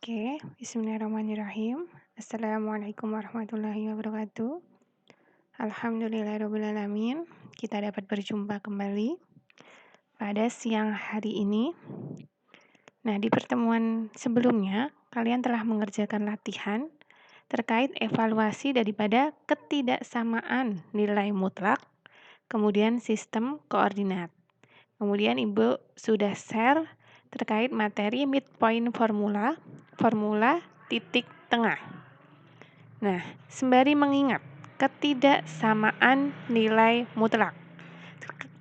Oke, bismillahirrahmanirrahim. Assalamualaikum warahmatullahi wabarakatuh. Alhamdulillahirrahmanirrahim. Kita dapat berjumpa kembali pada siang hari ini. Nah, di pertemuan sebelumnya, kalian telah mengerjakan latihan terkait evaluasi daripada ketidaksamaan nilai mutlak, kemudian sistem koordinat. Kemudian Ibu sudah share terkait materi midpoint formula titik tengah. Nah, sembari mengingat ketidaksamaan nilai mutlak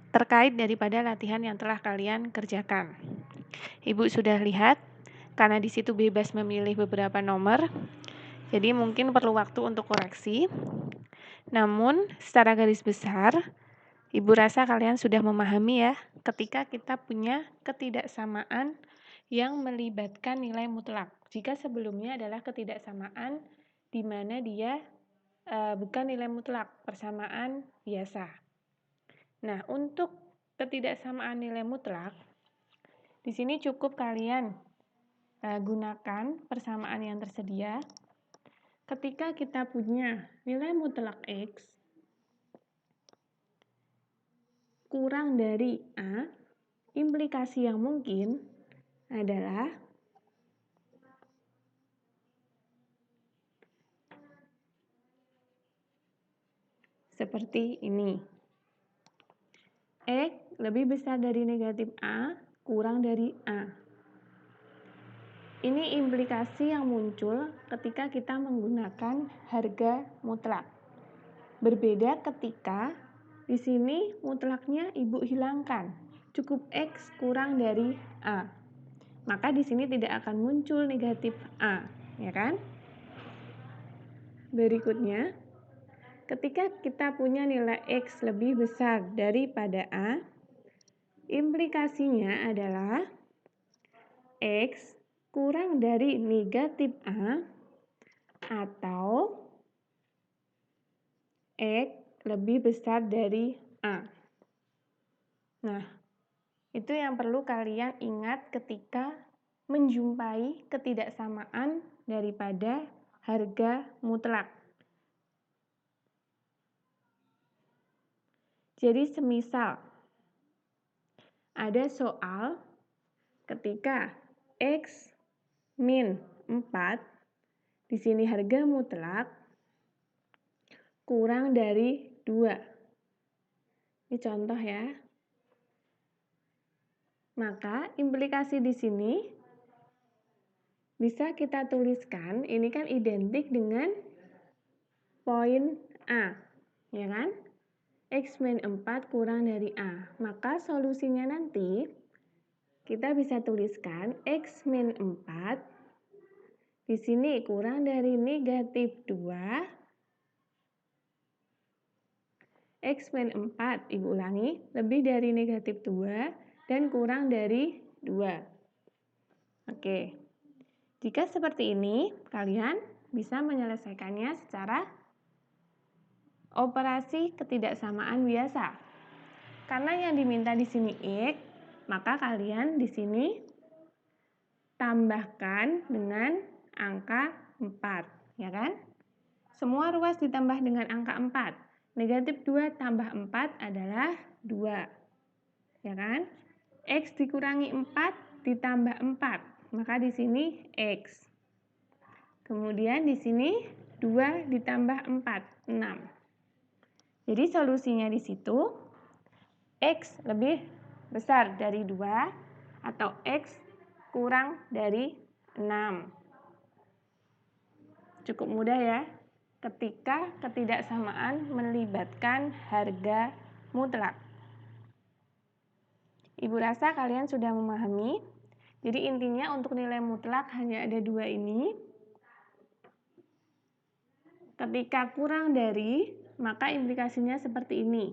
terkait daripada latihan yang telah kalian kerjakan. Ibu sudah lihat, karena di situ bebas memilih beberapa nomor, jadi mungkin perlu waktu untuk koreksi. Namun, secara garis besar, Ibu rasa kalian sudah memahami ya, ketika kita punya ketidaksamaan yang melibatkan nilai mutlak. Jika sebelumnya adalah ketidaksamaan di mana dia bukan nilai mutlak, persamaan biasa. Nah, untuk ketidaksamaan nilai mutlak, di sini cukup kalian gunakan persamaan yang tersedia. Ketika kita punya nilai mutlak X kurang dari A, implikasi yang mungkin adalah seperti ini. X lebih besar dari negatif A, kurang dari A. Ini implikasi yang muncul ketika kita menggunakan harga mutlak. Berbeda ketika di sini mutlaknya Ibu hilangkan, cukup X kurang dari A. Maka di sini tidak akan muncul negatif A, ya kan? Berikutnya, ketika kita punya nilai X lebih besar daripada A, implikasinya adalah X kurang dari negatif A atau X lebih besar dari A. Nah, itu yang perlu kalian ingat ketika menjumpai ketidaksamaan daripada harga mutlak. Jadi semisal ada soal ketika X min 4, di sini harga mutlak kurang dari 2. Ini contoh ya. Maka implikasi di sini bisa kita tuliskan, ini kan identik dengan poin A, ya kan? X min 4 kurang dari A. Maka solusinya nanti kita bisa tuliskan X min 4 di sini kurang dari negatif 2. X min 4, Ibu ulangi, lebih dari negatif 2 dan kurang dari 2. Oke, jika seperti ini, kalian bisa menyelesaikannya secara operasi ketidaksamaan biasa. Karena yang diminta di sini X, maka kalian di sini tambahkan dengan angka 4, ya kan? Semua ruas ditambah dengan angka 4. Negatif 2 tambah 4 adalah 2. Ya kan? X dikurangi 4 ditambah 4. Maka di sini X. Kemudian di sini 2 ditambah 4, 6. Jadi solusinya di situ X lebih besar dari 2 atau X kurang dari 6. Cukup mudah ya. Ketika ketidaksamaan melibatkan harga mutlak. Ibu rasa kalian sudah memahami. Jadi intinya untuk nilai mutlak hanya ada 2 ini. Ketika kurang dari, maka implikasinya seperti ini.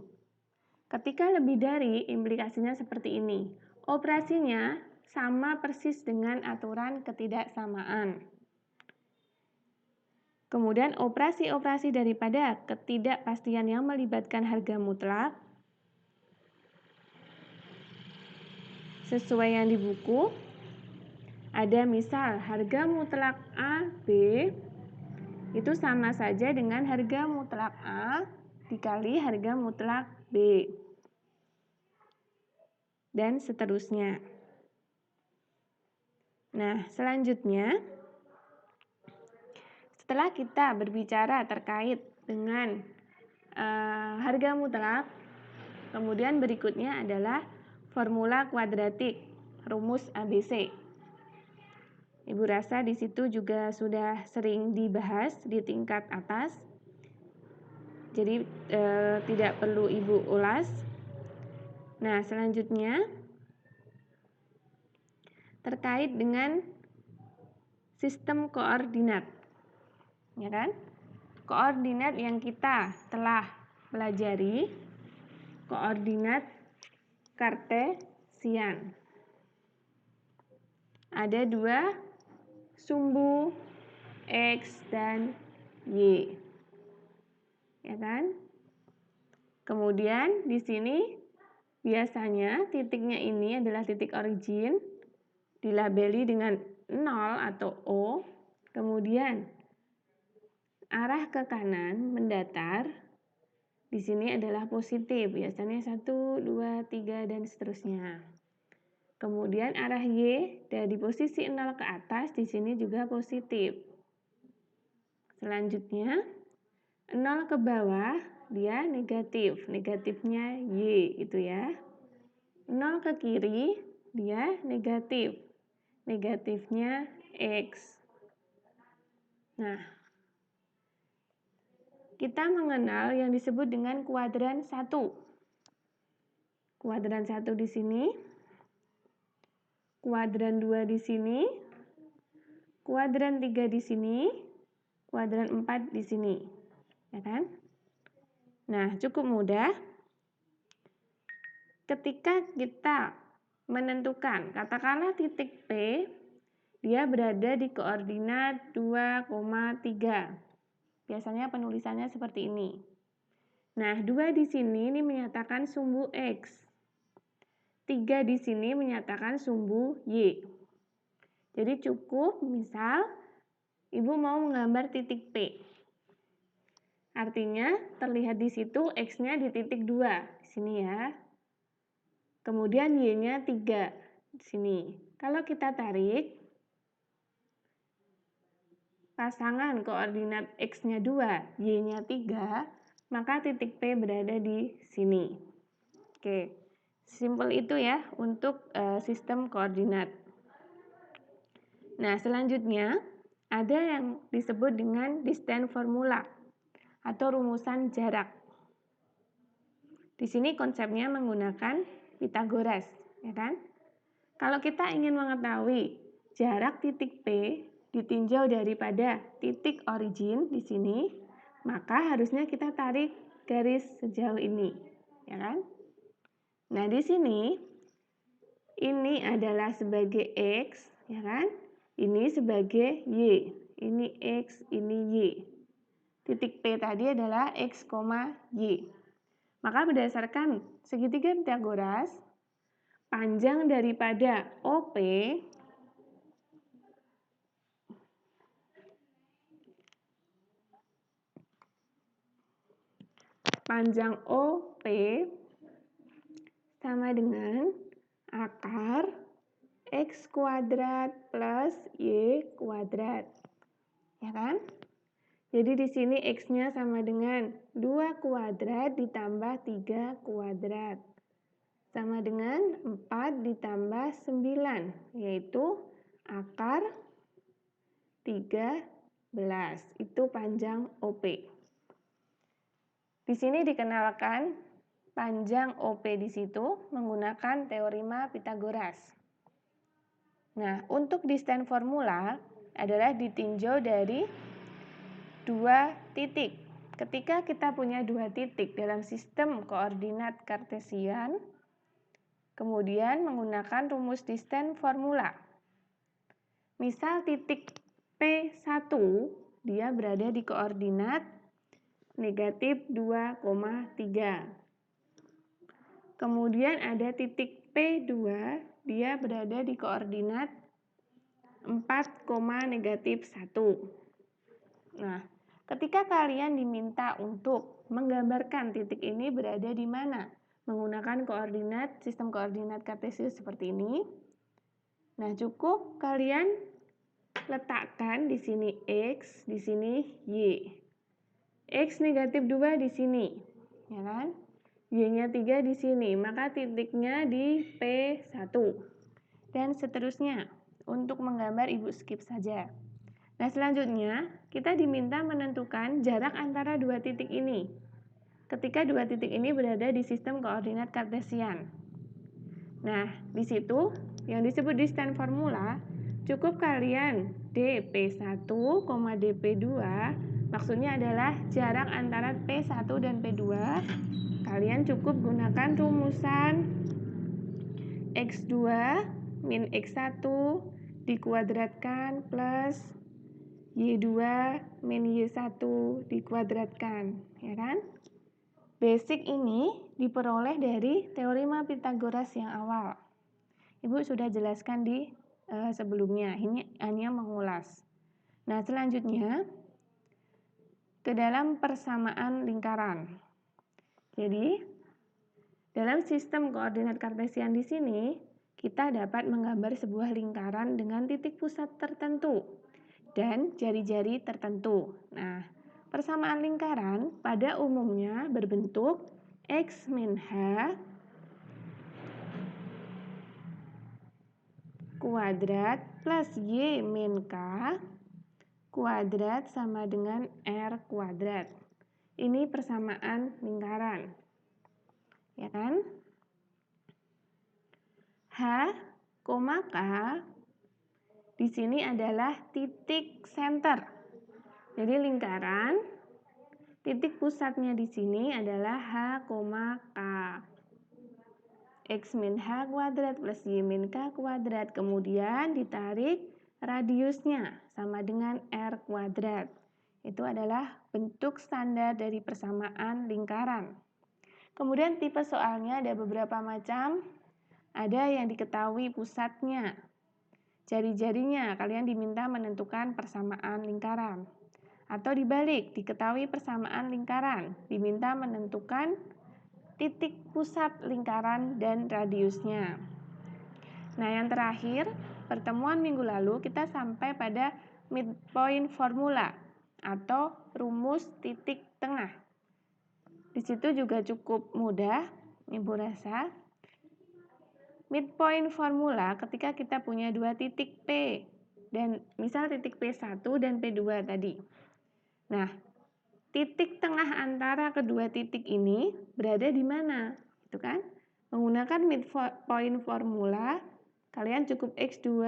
Ketika lebih dari, implikasinya seperti ini. Operasinya sama persis dengan aturan ketidaksamaan. Kemudian operasi-operasi daripada ketidakpastian yang melibatkan harga mutlak sesuai yang di buku ada misal harga mutlak A, B itu sama saja dengan harga mutlak A dikali harga mutlak B. Dan seterusnya. Nah, selanjutnya setelah kita berbicara terkait dengan harga mutlak, kemudian berikutnya adalah formula kuadratik, rumus ABC. Ibu rasa di situ juga sudah sering dibahas di tingkat atas, jadi tidak perlu Ibu ulas. Nah, selanjutnya terkait dengan sistem koordinat, ya kan? Koordinat yang kita telah pelajari, koordinat Kartesian. Ada dua sumbu X dan Y, ya kan? Kemudian di sini biasanya titiknya ini adalah titik origin, dilabeli dengan 0 atau O, kemudian arah ke kanan mendatar, di sini adalah positif, biasanya 1, 2, 3, dan seterusnya. Kemudian arah Y dari posisi 0 ke atas, di sini juga positif. Selanjutnya, 0 ke bawah, dia negatif, negatifnya Y, itu ya. 0 ke kiri, dia negatif, negatifnya X. Nah, kita mengenal yang disebut dengan kuadran 1. Kuadran 1 di sini, kuadran 2 di sini, kuadran 3 di sini, kuadran 4 di sini. Ya kan? Nah, cukup mudah. Ketika kita menentukan, katakanlah titik P, dia berada di koordinat 2,3. Biasanya penulisannya seperti ini. Nah, 2 di sini ini menyatakan sumbu X. 3 di sini menyatakan sumbu Y. Jadi cukup, misal Ibu mau menggambar titik P. Artinya terlihat di situ X-nya di titik 2, di sini ya. Kemudian Y-nya 3, di sini. Kalau kita tarik pasangan koordinat X-nya 2, Y-nya 3, maka titik P berada di sini. Oke, simpel itu ya untuk sistem koordinat. Nah, selanjutnya ada yang disebut dengan distance formula atau rumusan jarak. Di sini konsepnya menggunakan Pythagoras, ya kan? Kalau kita ingin mengetahui jarak titik P ditinjau daripada titik origin di sini, maka harusnya kita tarik garis sejauh ini, ya kan? Nah, di sini ini adalah sebagai X, ya kan? Ini sebagai Y. Ini X, ini Y. Titik P tadi adalah X, Y. Maka berdasarkan segitiga Pythagoras, panjang daripada OP sama dengan akar X kuadrat plus Y kuadrat. Ya kan? Jadi di sini X-nya sama dengan 2 kuadrat ditambah 3 kuadrat. Sama dengan 4 ditambah 9, yaitu akar 13. Itu panjang OP. Di sini dikenalkan panjang OP di situ menggunakan teorema Pythagoras. Nah, untuk distance formula adalah ditinjau dari 2 titik. Ketika kita punya 2 titik dalam sistem koordinat Kartesian, kemudian menggunakan rumus distance formula. Misal titik P1, dia berada di koordinat negatif 2,3. Kemudian ada titik P2, dia berada di koordinat 4,-1. Nah, ketika kalian diminta untuk menggambarkan titik ini berada di mana, menggunakan sistem koordinat kartesius seperti ini. Nah, cukup kalian letakkan di sini X, di sini Y. X -2 di sini, ya kan? Y-nya 3 di sini, maka titiknya di P1. Dan seterusnya. Untuk menggambar, Ibu skip saja. Nah, selanjutnya kita diminta menentukan jarak antara dua titik ini. Ketika dua titik ini berada di sistem koordinat kartesian. Nah, di situ yang disebut distance formula, cukup kalian dP1, dP2, maksudnya adalah jarak antara P1 dan P2. Kalian cukup gunakan rumusan X2 min X1 dikuadratkan plus Y2 min Y1 dikuadratkan, ya kan? Basic ini diperoleh dari teorema Pythagoras yang awal. Ibu sudah jelaskan di sebelumnya, ini hanya mengulas. Nah, selanjutnya ke dalam persamaan lingkaran. Jadi, dalam sistem koordinat kartesian di sini, kita dapat menggambar sebuah lingkaran dengan titik pusat tertentu dan jari-jari tertentu. Nah, persamaan lingkaran pada umumnya berbentuk X min H kuadrat plus Y min K kuadrat sama dengan R kuadrat. Ini persamaan lingkaran. Ya kan? H, K di sini adalah titik center. Jadi lingkaran, titik pusatnya di sini adalah H, K. X min H kuadrat plus Y min K kuadrat. Kemudian ditarik radiusnya sama dengan R kuadrat. Itu adalah bentuk standar dari persamaan lingkaran. Kemudian tipe soalnya ada beberapa macam. Ada yang diketahui pusatnya. Jari-jarinya kalian diminta menentukan persamaan lingkaran. Atau dibalik, diketahui persamaan lingkaran, diminta menentukan titik pusat lingkaran dan radiusnya. Nah, yang terakhir, pertemuan minggu lalu kita sampai pada midpoint formula atau rumus titik tengah. Di situ juga cukup mudah, Ibu rasa. Midpoint formula ketika kita punya dua titik P dan misal titik P1 dan P2 tadi. Nah, titik tengah antara kedua titik ini berada di mana? Itu kan? Menggunakan midpoint formula, kalian cukup X2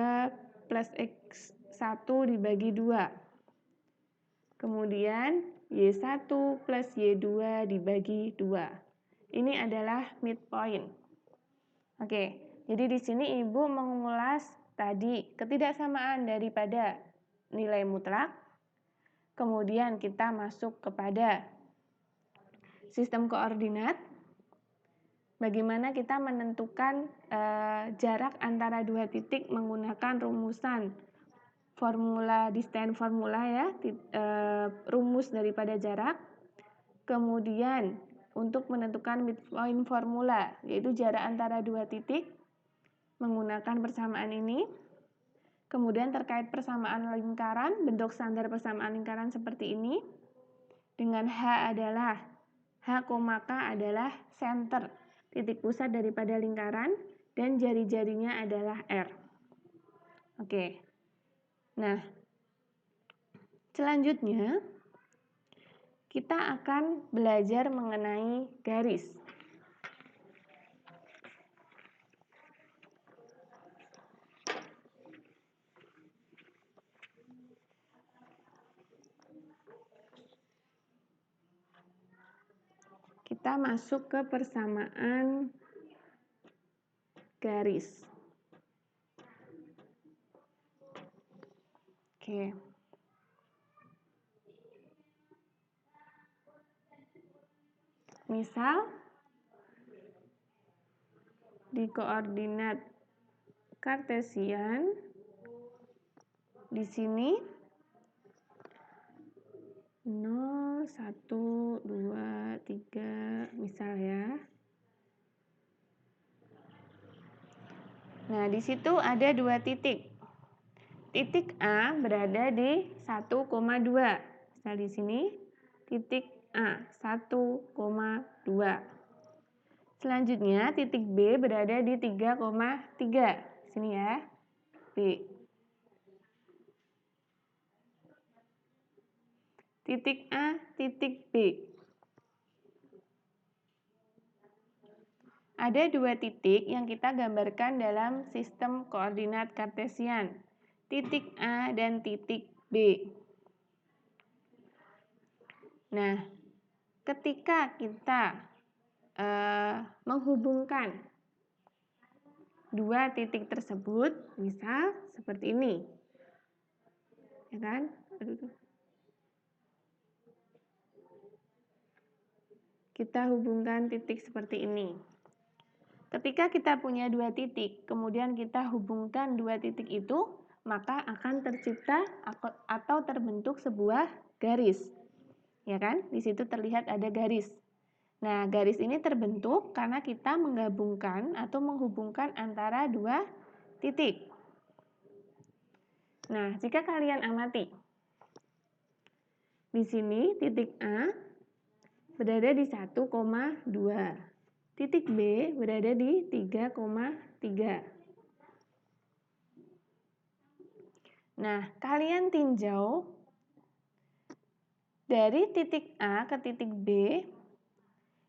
plus X1 dibagi 2. Kemudian Y1 plus Y2 dibagi 2. Ini adalah midpoint. Oke. Jadi di sini Ibu mengulas tadi ketidaksamaan daripada nilai mutlak. Kemudian kita masuk kepada sistem koordinat. Bagaimana kita menentukan jarak antara dua titik menggunakan rumusan formula distance formula ya, rumus daripada jarak. Kemudian untuk menentukan midpoint formula, yaitu jarak antara dua titik menggunakan persamaan ini. Kemudian terkait persamaan lingkaran, bentuk standar persamaan lingkaran seperti ini. Dengan H adalah H, K adalah center, titik pusat daripada lingkaran, dan jari-jarinya adalah R. Oke. Nah, selanjutnya kita akan belajar mengenai garis. Kita masuk ke persamaan garis. Oke. Misal, di koordinat kartesian, di sini 0, 1, 2, 3, misal ya. Nah, di situ ada 2 titik. Titik A berada di 1,2. Misal di sini titik A 1,2. Selanjutnya titik B berada di 3,3. Sini ya. B. Titik A, titik B. Ada 2 titik yang kita gambarkan dalam sistem koordinat kartesian. Titik A dan titik B. Nah, ketika kita menghubungkan 2 titik tersebut, misal seperti ini. Ya kan? Kita hubungkan titik seperti ini. Ketika kita punya 2 titik, kemudian kita hubungkan 2 titik itu, maka akan tercipta atau terbentuk sebuah garis. Ya kan? Di situ terlihat ada garis. Nah, garis ini terbentuk karena kita menggabungkan atau menghubungkan antara 2 titik. Nah, jika kalian amati, di sini titik A berada di 1,2. Titik B berada di 3,3. Nah, kalian tinjau dari titik A ke titik B,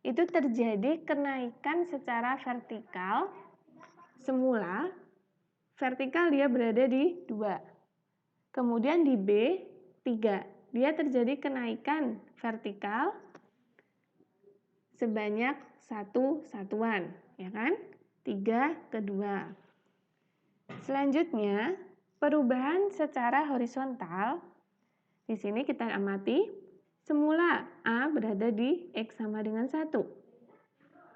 itu terjadi kenaikan secara vertikal. Semula, vertikal dia berada di 2. Kemudian di B, 3. Dia terjadi kenaikan vertikal sebanyak 1 satuan, ya kan? 3 ke 2. Selanjutnya, perubahan secara horizontal. Di sini kita amati, semula A berada di X sama dengan 1.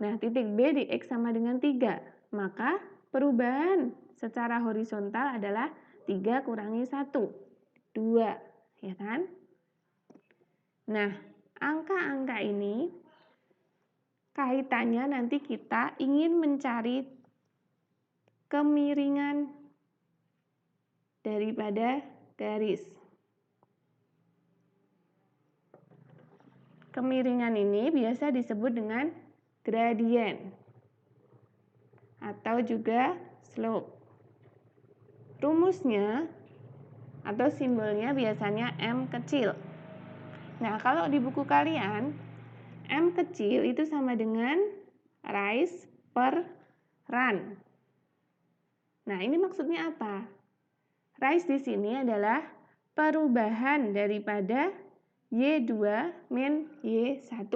Nah, titik B di X sama dengan 3. Maka perubahan secara horizontal adalah 3 kurangi 1. 2, ya kan? Nah, angka-angka ini kaitannya nanti kita ingin mencari kemiringan daripada garis. Kemiringan ini biasa disebut dengan gradien atau juga slope. Rumusnya atau simbolnya biasanya M kecil. Nah, kalau di buku kalian, M kecil itu sama dengan rise per run. Nah, ini maksudnya apa? Rise di sini adalah perubahan daripada Y2 min Y1.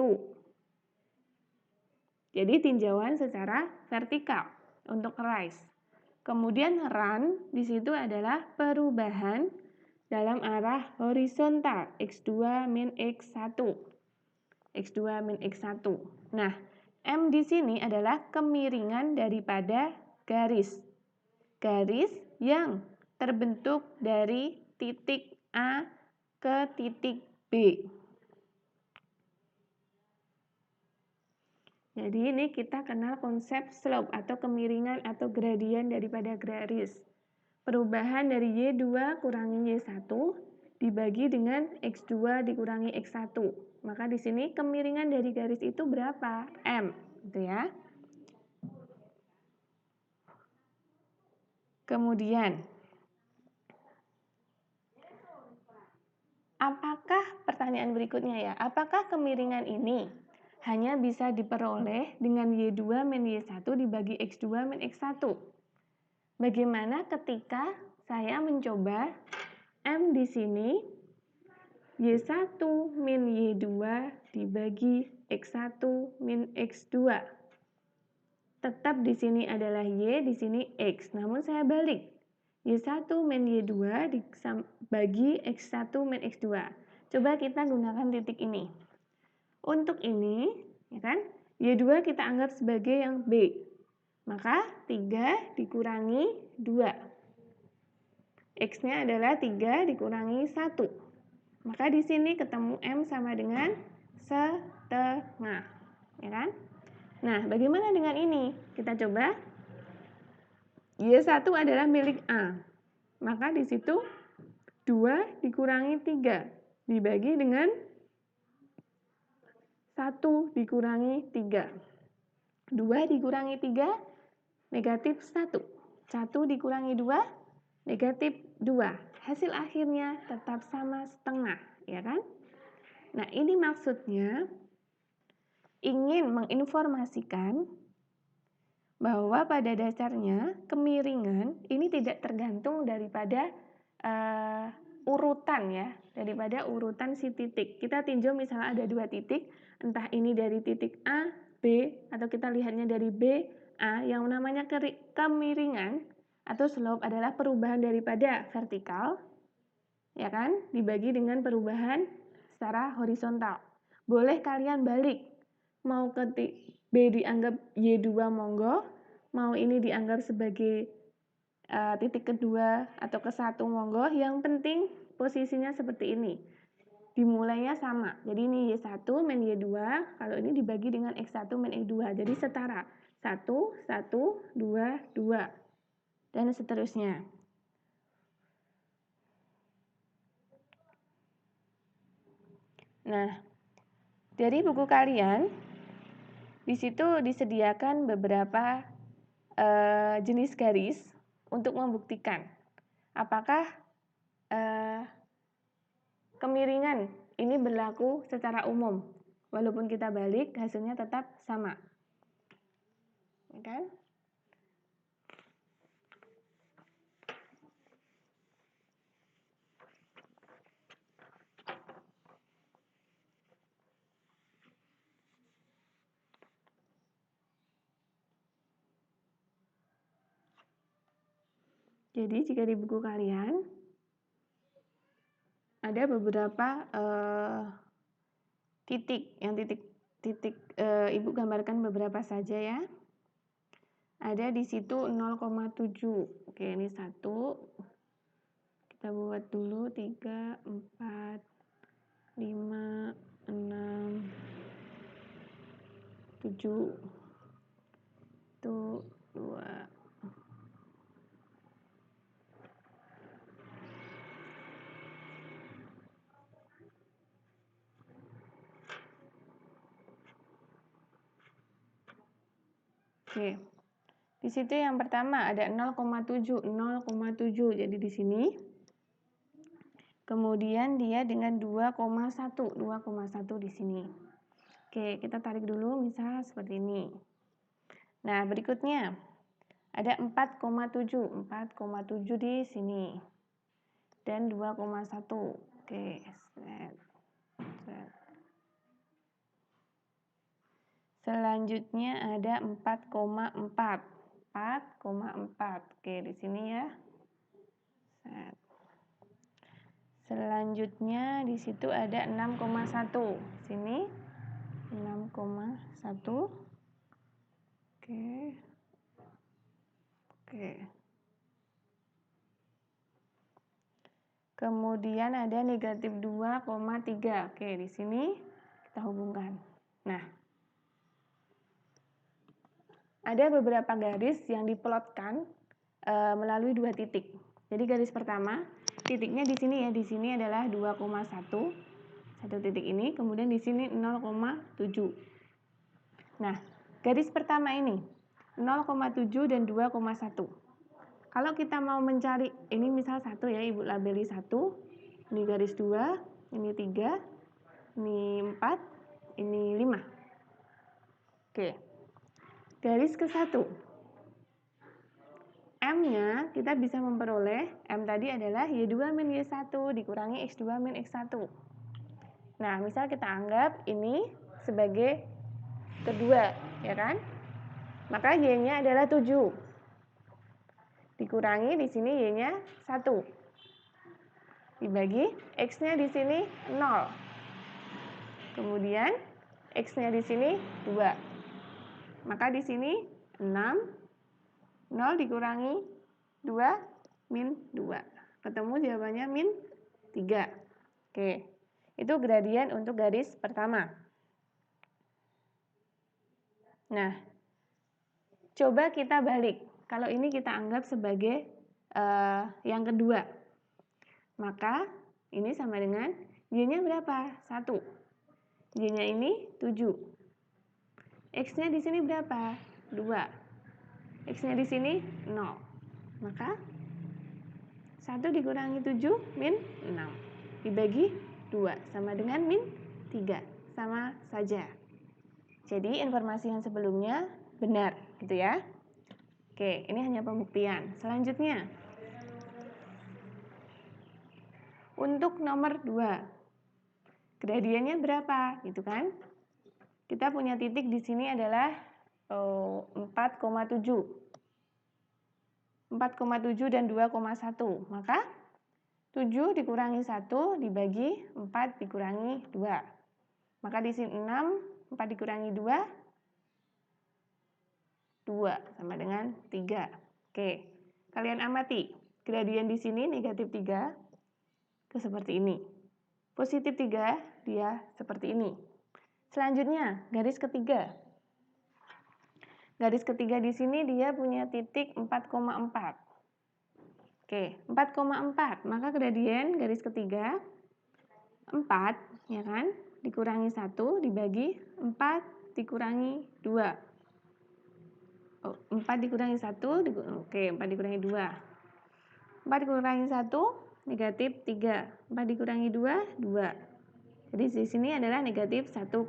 Jadi tinjauan secara vertikal untuk rise. Kemudian run di situ adalah perubahan dalam arah horizontal, X2 min X1. X2 min X1. Nah, M di sini adalah kemiringan daripada garis. Garis yang terbentuk dari titik A ke titik B. Jadi ini kita kenal konsep slope atau kemiringan atau gradien daripada garis. Perubahan dari Y2 kurangi Y1 dibagi dengan X2 dikurangi X1. Maka di sini kemiringan dari garis itu berapa? M, gitu ya. Kemudian, pertanyaan berikutnya ya, apakah kemiringan ini hanya bisa diperoleh dengan Y2 min Y1 dibagi X2 min X1? Bagaimana ketika saya mencoba M di sini Y1 min Y2 dibagi X1 min X2. Tetap di sini adalah Y, di sini X. Namun saya balik. Y1 min Y2 dibagi X1 min X2. Coba kita gunakan titik ini. Untuk ini, ya kan, Y2 kita anggap sebagai yang B. Maka 3 dikurangi 2. X-nya adalah 3 dikurangi 1. Maka di sini ketemu M sama dengan setengah. Ya kan? Nah, bagaimana dengan ini? Kita coba. Y1 adalah milik A. Maka di situ 2 dikurangi 3 dibagi dengan 1 dikurangi 3. 2 dikurangi 3, negatif 1. 1 dikurangi 2, negatif 2. Hasil akhirnya tetap sama setengah, ya kan? Nah, ini maksudnya ingin menginformasikan bahwa pada dasarnya kemiringan ini tidak tergantung daripada urutan ya, daripada urutan si titik. Kita tinjau misalnya ada 2 titik, entah ini dari titik A, B, atau kita lihatnya dari B, A, yang namanya kemiringan atau slope adalah perubahan daripada vertikal, ya kan, dibagi dengan perubahan secara horizontal. Boleh kalian balik, mau ke B dianggap Y2 monggo, mau ini dianggap sebagai titik kedua atau ke satu monggo, yang penting posisinya seperti ini. Dimulainya sama. Jadi ini Y1 min Y2, kalau ini dibagi dengan X1 min X2. Jadi setara. 1, 1, 2, 2. Dan seterusnya. Nah, dari buku kalian, di situ disediakan beberapa jenis garis untuk membuktikan apakah kemiringan ini berlaku secara umum. Walaupun kita balik, hasilnya tetap sama. Ya kan? Jadi jika di buku kalian ada beberapa titik, yang titik Ibu gambarkan beberapa saja ya. Ada di situ 0,7. Oke, ini 1. Kita buat dulu 3, 4, 5, 6, 7. Itu 2. Oke. Di situ yang pertama ada 0,7, 0,7. Jadi di sini. Kemudian dia dengan 2,1, 2,1 di sini. Oke, kita tarik dulu misal seperti ini. Nah, berikutnya ada 4,7, 4,7 di sini. Dan 2,1. Oke, set. Selanjutnya ada 4,4. 4,4. Oke, di sini ya. Set. Selanjutnya di situ ada 6,1. Sini 6,1. Oke. Oke. Kemudian ada negatif 2,3. Oke, di sini kita hubungkan. Nah, ada beberapa garis yang diplotkan melalui 2 titik. Jadi garis pertama, titiknya di sini ya, di sini adalah 2,1. Satu titik ini, kemudian di sini 0,7. Nah, garis pertama ini 0,7 dan 2,1. Kalau kita mau mencari, ini misal 1 ya, Ibu labeli 1, ini garis 2, ini 3, ini 4, ini 5. Oke. Garis ke-1. M-nya kita bisa memperoleh, M tadi adalah Y2 min Y1 dikurangi X2 min X1. Nah, misal kita anggap ini sebagai kedua, ya kan? Maka Y-nya adalah 7. Dikurangi di sini Y-nya 1. Dibagi X-nya di sini 0. Kemudian X-nya di sini 2. Maka di sini 6, 0 dikurangi 2, min 2. Ketemu jawabannya min 3. Oke, itu gradien untuk garis pertama. Nah, coba kita balik. Kalau ini kita anggap sebagai yang kedua. Maka ini sama dengan Y-nya berapa? 1. Y-nya ini 7. X-nya di sini berapa? 2. X-nya di sini 0. Maka 1 dikurangi 7 min 6. Dibagi 2 sama dengan min 3. Sama saja. Jadi informasi yang sebelumnya benar, gitu ya. Oke, ini hanya pembuktian. Selanjutnya, untuk nomor 2, gradiennya berapa? Gitu kan? Kita punya titik di sini adalah 4,7. 4,7 dan 2,1. Maka 7 dikurangi 1 dibagi 4 dikurangi 2. Maka di sini 6, 4 dikurangi 2, 2 sama dengan 3. Oke, kalian amati. Gradien di sini negatif 3 ke seperti ini. Positif 3 dia seperti ini. Selanjutnya, garis ketiga. Garis ketiga di sini dia punya titik 4,4. Oke, 4,4. Maka gradien garis ketiga 4, ya kan? Dikurangi 1 dibagi 4 dikurangi 2. 4 dikurangi 1, oke, 4 dikurangi 2. 4 dikurangi 1, negatif 3. 4 dikurangi 2, 2. Jadi di sini adalah negatif 1,5.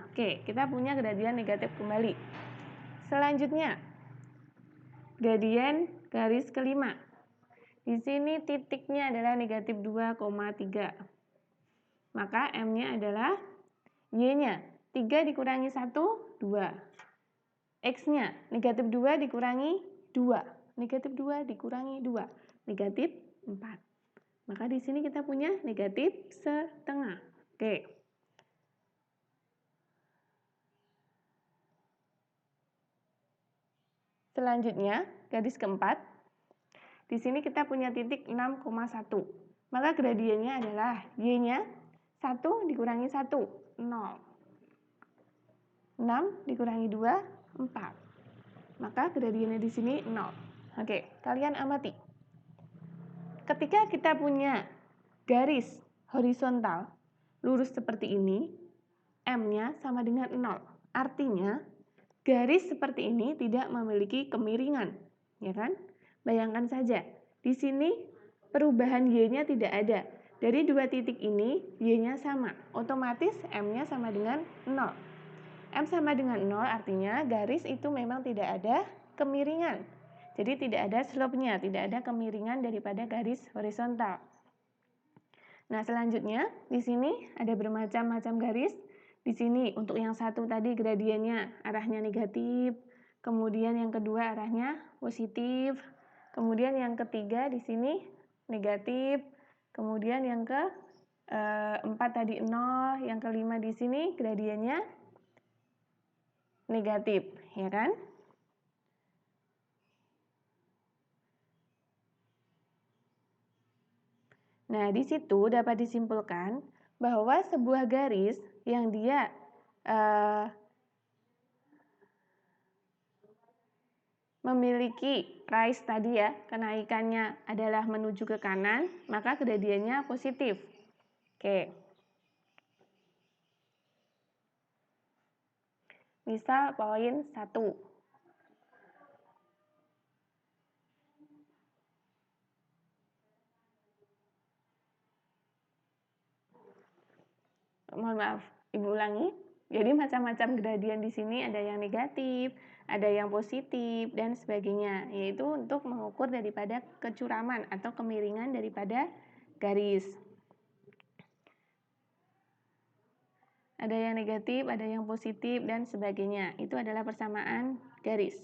Oke, kita punya gradien negatif kembali. Selanjutnya, gradien garis kelima. Di sini titiknya adalah negatif 2,3. Maka M-nya adalah Y-nya. 3 dikurangi 1, 2. X-nya negatif 2 dikurangi 2. Negatif 2 dikurangi 2. Negatif 4. Maka di sini kita punya negatif setengah. Oke. Selanjutnya, garis keempat. Di sini kita punya titik 6,1. Maka gradiennya adalah Y-nya 1 dikurangi 1, 0. 6 dikurangi 2, 4. Maka gradiennya di sini 0. Oke, kalian amati. Ketika kita punya garis horizontal lurus seperti ini, M-nya sama dengan 0. Artinya, garis seperti ini tidak memiliki kemiringan, ya kan? Bayangkan saja, di sini perubahan Y-nya tidak ada. Dari dua titik ini, Y-nya sama. Otomatis M-nya sama dengan 0. M sama dengan 0 artinya garis itu memang tidak ada kemiringan. Jadi tidak ada slope-nya, tidak ada kemiringan daripada garis horizontal. Nah, selanjutnya di sini ada bermacam-macam garis. Di sini untuk yang satu tadi gradiennya arahnya negatif, kemudian yang kedua arahnya positif, kemudian yang ketiga di sini negatif, kemudian yang keempat tadi 0, yang kelima di sini gradiennya negatif, ya kan? Nah, di situ dapat disimpulkan bahwa sebuah garis yang dia memiliki rise tadi ya, kenaikannya adalah menuju ke kanan, maka gradiennya positif. Oke. Misal poin 1. Mohon maaf, Ibu ulangi. Jadi macam-macam gradien di sini ada yang negatif, ada yang positif, dan sebagainya. Yaitu untuk mengukur daripada kecuraman atau kemiringan daripada garis. Ada yang negatif, ada yang positif, dan sebagainya. Itu adalah persamaan garis.